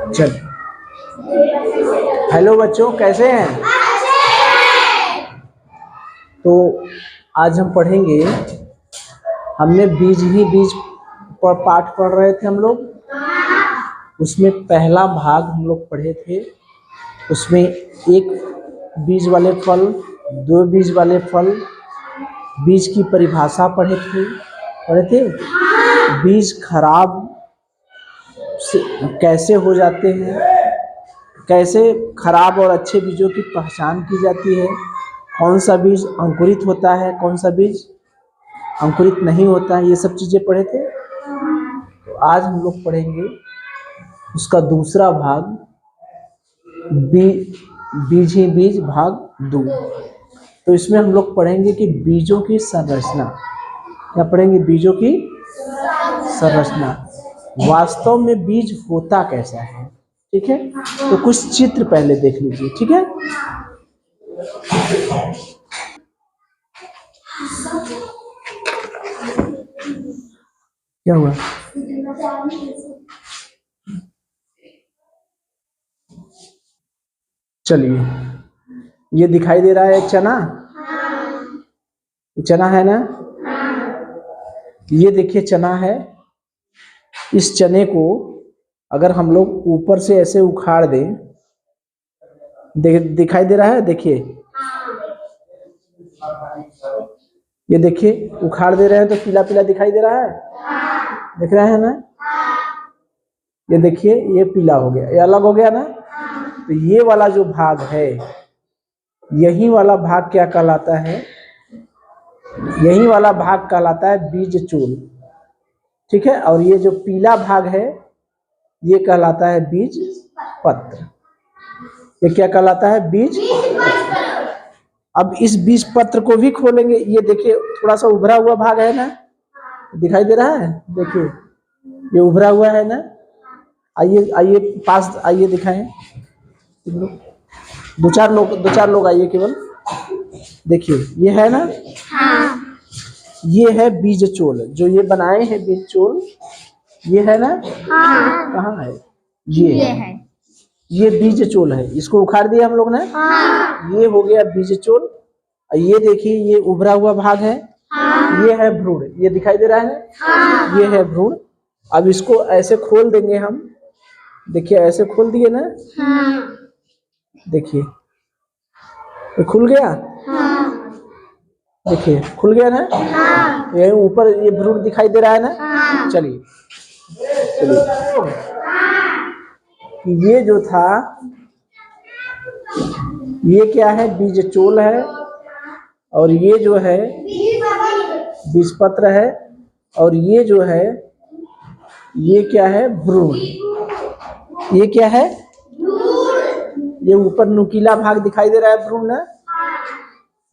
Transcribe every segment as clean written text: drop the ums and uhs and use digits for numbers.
चल, हेलो बच्चों, कैसे हैं? तो आज हम पढ़ेंगे, हमने बीज ही बीज पर पाठ पढ़ रहे थे हम लोग। उसमें पहला भाग हम लोग पढ़े थे। उसमें एक बीज वाले फल, दो बीज वाले फल, बीज की परिभाषा पढ़े थे। बीज खराब कैसे हो जाते हैं, कैसे खराब और अच्छे बीजों की पहचान की जाती है, कौन सा बीज अंकुरित होता है, कौन सा बीज अंकुरित नहीं होता है, ये सब चीज़ें पढ़े थे। तो आज हम लोग पढ़ेंगे उसका दूसरा भाग, बीज ही बीज भाग 2। तो इसमें हम लोग पढ़ेंगे कि बीजों की संरचना। क्या पढ़ेंगे? बीजों की संरचना, वास्तव में बीज होता कैसा है। ठीक है, तो कुछ चित्र पहले देख लीजिए। ठीक है, क्या हुआ? चलिए, ये दिखाई दे रहा है चना। चना है ना? ये देखिए चना है। इस चने को अगर हम लोग ऊपर से ऐसे उखाड़ दें, दिखाई दे रहा है? देखिए, ये देखिए, उखाड़ दे रहे हैं तो पीला पीला दिखाई दे रहा है। दिख रहा है ना? ये देखिए, ये पीला हो गया, ये अलग हो गया ना। तो ये वाला जो भाग है, यही वाला भाग क्या कहलाता है? यही वाला भाग कहलाता है बीज चूल। ठीक है, और ये जो पीला भाग है, ये कहलाता है बीज पत्र। ये क्या कहलाता है? बीज। अब इस बीज पत्र को भी खोलेंगे। ये देखिए, थोड़ा सा उभरा हुआ भाग है ना, दिखाई दे रहा है? देखिए, ये उभरा हुआ है ना। आइए आइए पास आइए, दिखाएं। दो चार लोग आइए केवल। देखिए, ये है ना। हाँ। ये है बीज चोल, जो ये बनाए हैं बीज चोल, ये है ना। हाँ। कहाँ है? ये है। ये बीज चोल है। इसको उखाड़ दिया हम लोग ने। हाँ। ये हो गया बीज चोल। ये देखिए, ये उभरा हुआ भाग है। हाँ। ये है भ्रूण, ये दिखाई दे रहा है। हाँ। ये है भ्रूण। अब इसको ऐसे खोल देंगे हम। देखिए, ऐसे खोल दिए ना। हाँ। देखिए, ये खुल गया। हाँ। देखिए, खुल गया ना। हाँ। ये ऊपर ये भ्रूण दिखाई दे रहा है ना। हाँ। चलिए ये जो था, ये क्या है? बीज चोल है। और ये जो है बीजपत्र है। और ये जो है, ये क्या है? भ्रूण। ये क्या है? ये ऊपर नुकीला भाग दिखाई दे रहा है, भ्रूण है।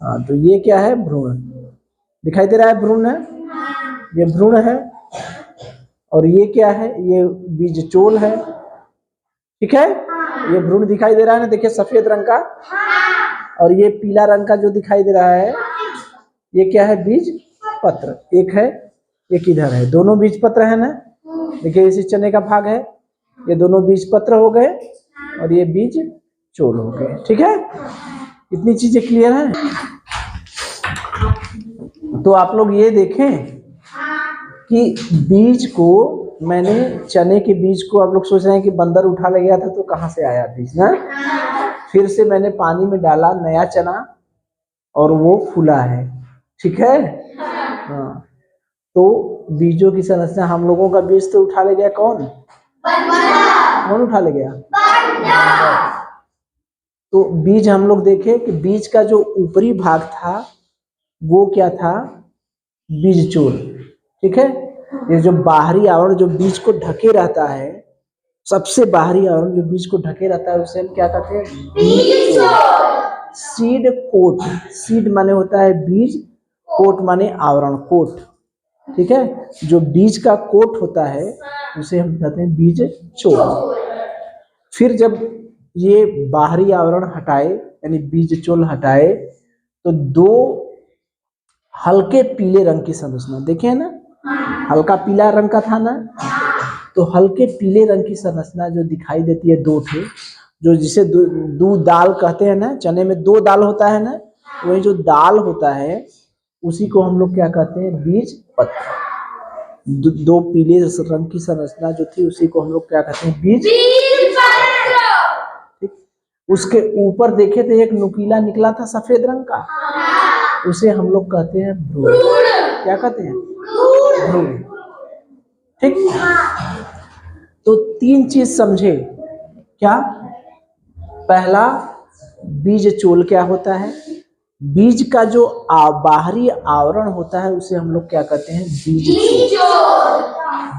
हाँ, तो ये क्या है? भ्रूण। दिखाई दे रहा है भ्रूण है। ये भ्रूण है। और ये क्या है? ये बीज चोल है। ठीक है, ये भ्रूण दिखाई दे रहा है ना। देखिए, सफेद रंग का। और ये पीला रंग का जो दिखाई दे रहा है, ये क्या है? बीज पत्र। एक है, एक इधर है। दोनों बीज पत्र है ना। देखिए, इसी चने का भाग है। ये दोनों बीज पत्र हो गए और ये बीज चोल हो गए। ठीक है, इतनी चीजें क्लियर है। तो आप लोग ये देखें कि बीज को, मैंने चने के बीज को, आप लोग सोच रहे हैं कि बंदर उठा ले गया था तो कहाँ से आया बीज ना। फिर से मैंने पानी में डाला नया चना और वो फूला है। ठीक है। हाँ, तो बीजों की संरचना, हम लोगों का बीज तो उठा ले गया कौन? कौन उठा ले गया? तो बीज हम लोग देखे कि बीज का जो ऊपरी भाग था वो क्या था? बीज चोल। ठीक है, ये जो बाहरी आवरण जो बीज को ढके रहता है, सबसे बाहरी आवरण जो बीज को ढके रहता है, उसे हम क्या कहते हैं? बीज चोल। Seed coat. सीड माने होता है बीज, कोट माने आवरण, कोट। ठीक है, जो बीज का कोट होता है उसे हम कहते हैं बीज चोल। फिर जब ये बाहरी आवरण हटाए, यानी बीज चोल हटाए, तो दो हल्के पीले रंग की संरचना देखे ना। हल्का पीला रंग का था ना। तो हल्के पीले रंग की संरचना जो दिखाई देती है दो ठे, जो जिसे दो दाल कहते हैं ना, चने में दो दाल होता है ना, वही जो दाल होता है उसी को हम लोग क्या कहते हैं, बीज पत्र। दो पीले रंग की संरचना जो थी उसी को हम लोग क्या कहते हैं, बीज पत्र। उसके ऊपर देखे थे एक नुकीला निकला था सफेद रंग का, उसे हम लोग कहते हैं भ्रूण। क्या कहते हैं, भ्रूण। ठीक, तो तीन चीज समझे क्या। पहला, बीज चोल क्या होता है, बीज का जो बाहरी आवरण होता है उसे हम लोग क्या कहते हैं, बीज चोल।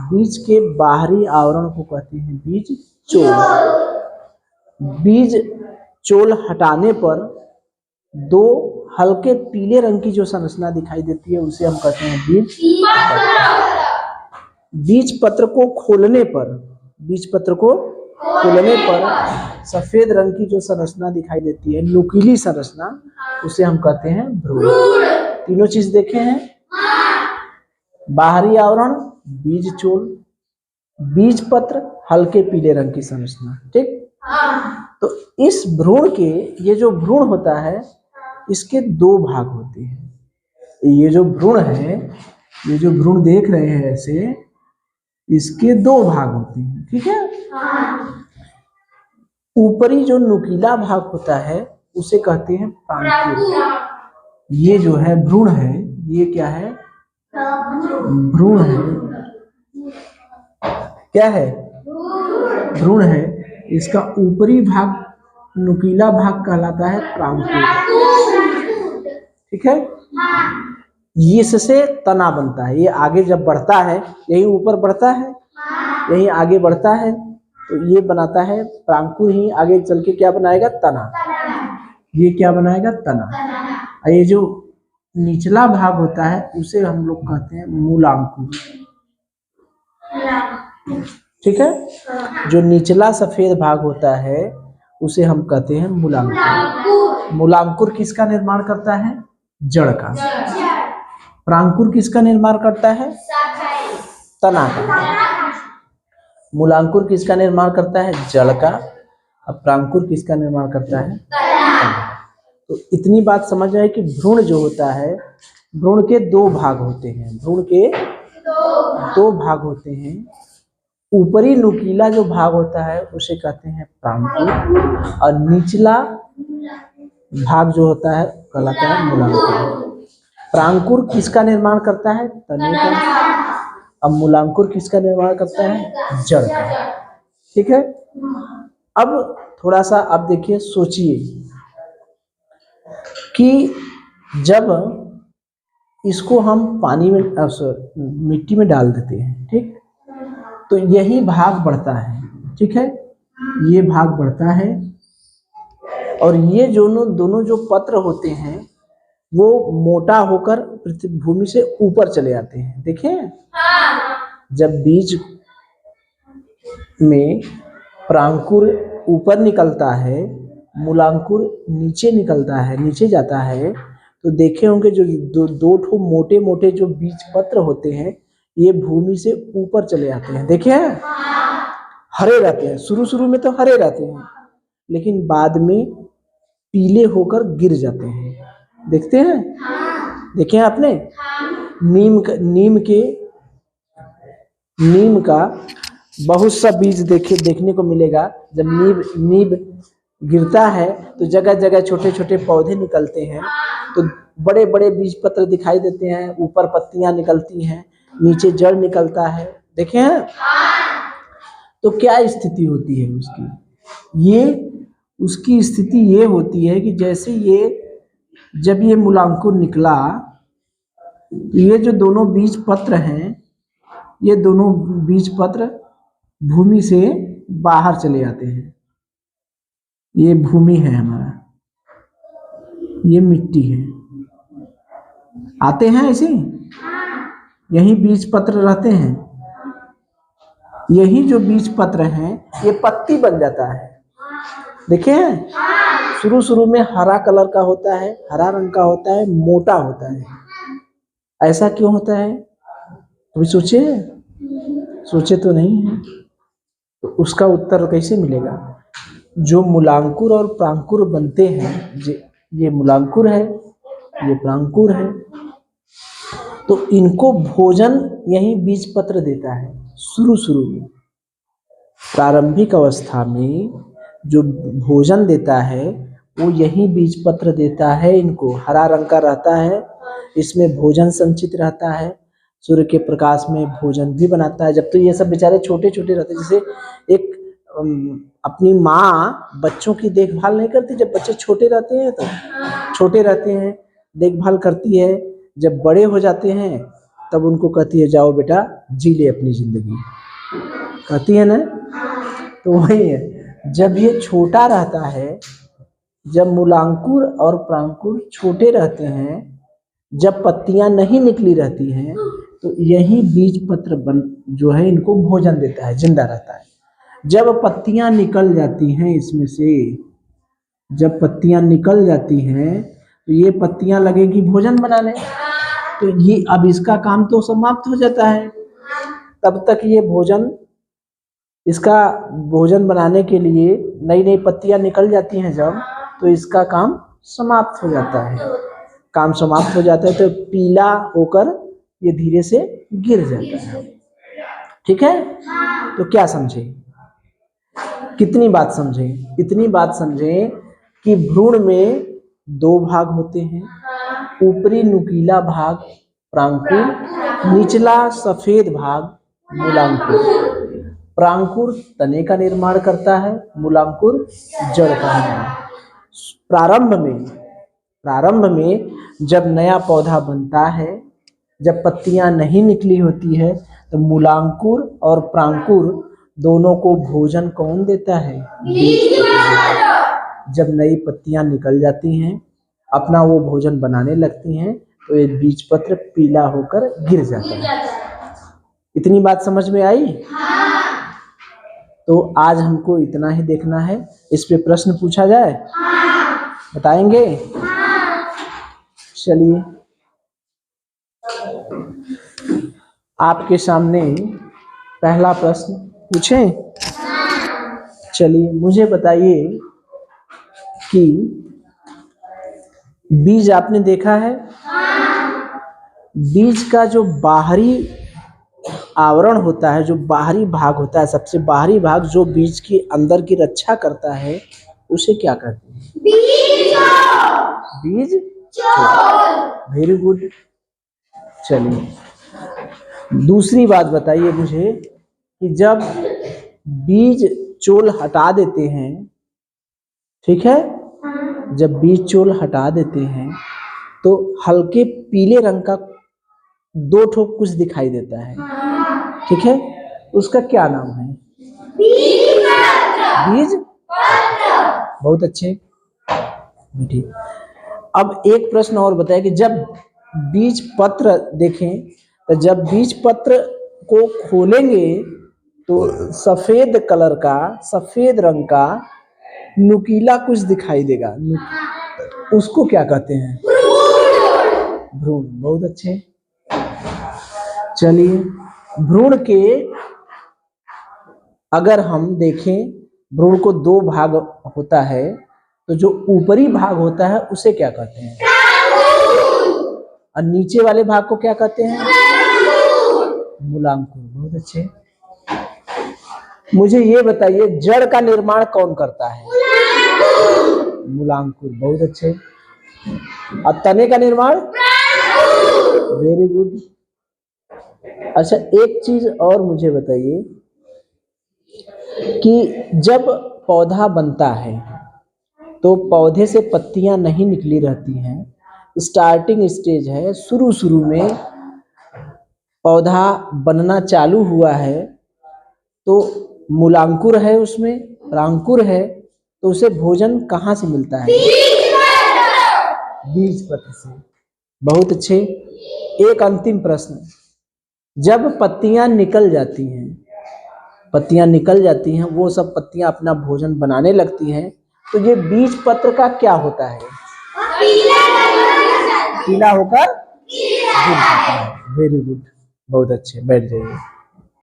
बीज के बाहरी आवरण को कहते हैं बीज चोल। बीज चोल हटाने पर दो हल्के पीले रंग की जो संरचना दिखाई देती है उसे हम कहते हैं बीज पत्र। बीज पत्र को खोलने पर, बीज पत्र को खोलने पर सफेद रंग की जो संरचना दिखाई देती है, नुकीली संरचना, उसे हम कहते हैं भ्रूण। तीनों चीज देखे हैं, बाहरी आवरण बीज चोल, बीज पत्र हल्के पीले रंग की संरचना। ठीक, तो इस भ्रूण के, ये जो भ्रूण होता है इसके दो भाग होते हैं। ये जो भ्रूण है, ये जो भ्रूण देख रहे हैं ऐसे, इसके दो भाग होते हैं। ठीक है, ऊपरी जो नुकीला भाग होता है उसे कहते हैं प्रांकुर। ये जो है भ्रूण है, ये क्या है, भ्रूण है। क्या है, भ्रूण है। इसका ऊपरी भाग, नुकीला भाग कहलाता है प्रांकुर। ठीक है, इससे तना बनता है। ये आगे जब बढ़ता है, यही ऊपर बढ़ता है, यही आगे बढ़ता है, तो ये बनाता है प्रांकुर ही आगे चल के क्या बनाएगा, तना। ये क्या बनाएगा, तना। और ये जो निचला भाग होता है उसे हम लोग कहते हैं मूलांकुर। ठीक है, जो निचला सफेद भाग होता है उसे हम कहते हैं मूलांकुर। मूलांकुर किसका निर्माण करता है, जड़ का। प्रांकुर किसका निर्माण करता है, तना का। मूलांकुर किसका निर्माण करता है, जड़ का। अब प्रांकुर किसका निर्माण करता है, तो इतनी बात समझ आए कि भ्रूण जो होता है, भ्रूण के दो भाग होते हैं। भ्रूण के दो भाग होते हैं। ऊपरी नुकीला जो भाग होता है उसे कहते हैं प्रांकुर, और निचला भाग जो होता है कहलाता है मूलांकुर। प्रांकुर किसका निर्माण करता है, तने का। अब मूलांकुर किसका निर्माण करता है, जड़ का। ठीक है, अब थोड़ा सा आप देखिए, सोचिए कि जब इसको हम पानी में, मिट्टी में डाल देते हैं, ठीक, तो यही भाग बढ़ता है। ठीक है, ये भाग बढ़ता है, और ये दोनों जो पत्र होते हैं वो मोटा होकर भूमि से ऊपर चले आते हैं। देखें, जब बीज में प्रांकुर ऊपर निकलता है, मूलांकुर नीचे निकलता है, नीचे जाता है, तो देखे होंगे जो दो ठो मोटे मोटे जो बीज पत्र होते हैं ये भूमि से ऊपर चले आते हैं। देखे हैं, हरे रहते हैं, शुरू में तो हरे रहते हैं, लेकिन बाद में पीले होकर गिर जाते हैं। देखते हैं, देखे हैं आपने, नीम का बहुत सा बीज देखने को मिलेगा। जब नीम गिरता है तो जगह जगह छोटे छोटे पौधे निकलते हैं, तो बड़े बड़े बीज पत्र दिखाई देते हैं, ऊपर पत्तियां निकलती हैं, नीचे जड़ निकलता है। देखे हैं, तो क्या स्थिति होती है उसकी, उसकी स्थिति ये होती है कि जैसे जब ये मूलांकुर निकला, ये जो दोनों बीज पत्र हैं, ये दोनों बीज पत्र भूमि से बाहर चले आते हैं। ये भूमि है हमारा, ये मिट्टी है, आते हैं ऐसे, यही बीज पत्र रहते हैं। यही जो बीज पत्र हैं ये पत्ती बन जाता है। देखे हैं, शुरू में हरा कलर का होता है, हरा रंग का होता है, मोटा होता है। ऐसा क्यों होता है, अभी सोचे तो नहीं है, तो उसका उत्तर कैसे मिलेगा? जो मूलांकुर और प्रांकुर बनते हैं, ये मूलांकुर है, ये प्रांकुर है, तो इनको भोजन यही बीज पत्र देता है। शुरू में प्रारंभिक अवस्था में जो भोजन देता है वो यही बीज पत्र देता है। इनको हरा रंग का रहता है, इसमें भोजन संचित रहता है, सूर्य के प्रकाश में भोजन भी बनाता है। जब तो ये सब बेचारे छोटे छोटे रहते, जैसे एक अपनी माँ बच्चों की देखभाल नहीं करती, जब बच्चे छोटे रहते हैं तो छोटे रहते हैं देखभाल करती है, जब बड़े हो जाते हैं तब उनको कहती है जाओ बेटा जी ले अपनी जिंदगी, कहती है ना। तो वही है, जब ये छोटा रहता है, जब मूलांकुर और प्रांकुर छोटे रहते हैं, जब पत्तियां नहीं निकली रहती हैं, तो यही बीज पत्र बन जो है इनको भोजन देता है, जिंदा रहता है। जब पत्तियां निकल जाती हैं इसमें से, जब पत्तियां निकल जाती हैं तो ये पत्तियां लगेगी भोजन बनाने, तो ये अब इसका काम तो समाप्त हो जाता है। तब तक ये भोजन, इसका भोजन बनाने के लिए नई नई पत्तियां निकल जाती हैं जब, तो इसका काम समाप्त हो जाता है। काम समाप्त हो जाता है तो पीला होकर ये धीरे से गिर जाता है। ठीक है, तो क्या समझे, कितनी बात समझे? इतनी बात समझे कि भ्रूण में 2 भाग होते हैं, ऊपरी नुकीला भाग प्रांकुर, निचला सफेद भाग मूलांकुर। प्रांकुर तने का निर्माण करता है, मूलांकुर जड़ का निर्माण। प्रारंभ में जब नया पौधा बनता है, जब पत्तियां नहीं निकली होती है, तो मूलांकुर और प्रांकुर दोनों को भोजन कौन देता है? बीज पत्र। जब नई पत्तियां निकल जाती हैं, अपना वो भोजन बनाने लगती हैं, तो ये बीज पत्र पीला होकर गिर जाता है। इतनी बात समझ में आई? तो आज हमको इतना ही देखना है। इस पे प्रश्न पूछा जाए? बताएंगे? चलिए, आपके सामने पहला प्रश्न पूछें। चलिए, मुझे बताइए कि बीज आपने देखा है? बीज का जो बाहरी आवरण होता है, जो बाहरी भाग होता है, सबसे बाहरी भाग जो बीज के अंदर की रक्षा करता है, उसे क्या कहते हैं? बीज वेरी गुड। चलिए, दूसरी बात बताइए मुझे कि जब बीज चोल हटा देते हैं, ठीक है, जब बीज चोल हटा देते हैं तो हल्के पीले रंग का 2 ठोक कुछ दिखाई देता है, ठीक है, उसका क्या नाम है? बीज पत्र। बहुत अच्छे, ठीक। अब एक प्रश्न और बताया कि जब बीज पत्र देखें, तो जब बीज पत्र को खोलेंगे तो सफेद कलर का, सफेद रंग का नुकीला कुछ दिखाई देगा, उसको क्या कहते हैं? भ्रूण। बहुत अच्छे। चलिए, भ्रूण के अगर हम देखें, भ्रूण को 2 भाग होता है, तो जो ऊपरी भाग होता है उसे क्या कहते हैं? और नीचे वाले भाग को क्या कहते हैं? मूलांकुर। बहुत अच्छे। मुझे ये बताइए, जड़ का निर्माण कौन करता है? मूलांकुर। बहुत अच्छे। और तने का निर्माण? Very good. अच्छा, एक चीज और मुझे बताइए कि जब पौधा बनता है तो पौधे से पत्तियां नहीं निकली रहती हैं, स्टार्टिंग स्टेज है, शुरू में पौधा बनना चालू हुआ है, तो मूलांकुर है, उसमें प्रांकुर है, तो उसे भोजन कहाँ से मिलता है? बीज पत्र से। बहुत अच्छे। एक अंतिम प्रश्न, जब पत्तियां निकल जाती हैं, पत्तियां निकल जाती हैं, वो सब पत्तियां अपना भोजन बनाने लगती हैं, तो ये बीज पत्र का क्या होता है? पीला होकर गिर जाता है। वेरी गुड, बहुत अच्छे, बैठ जाइए।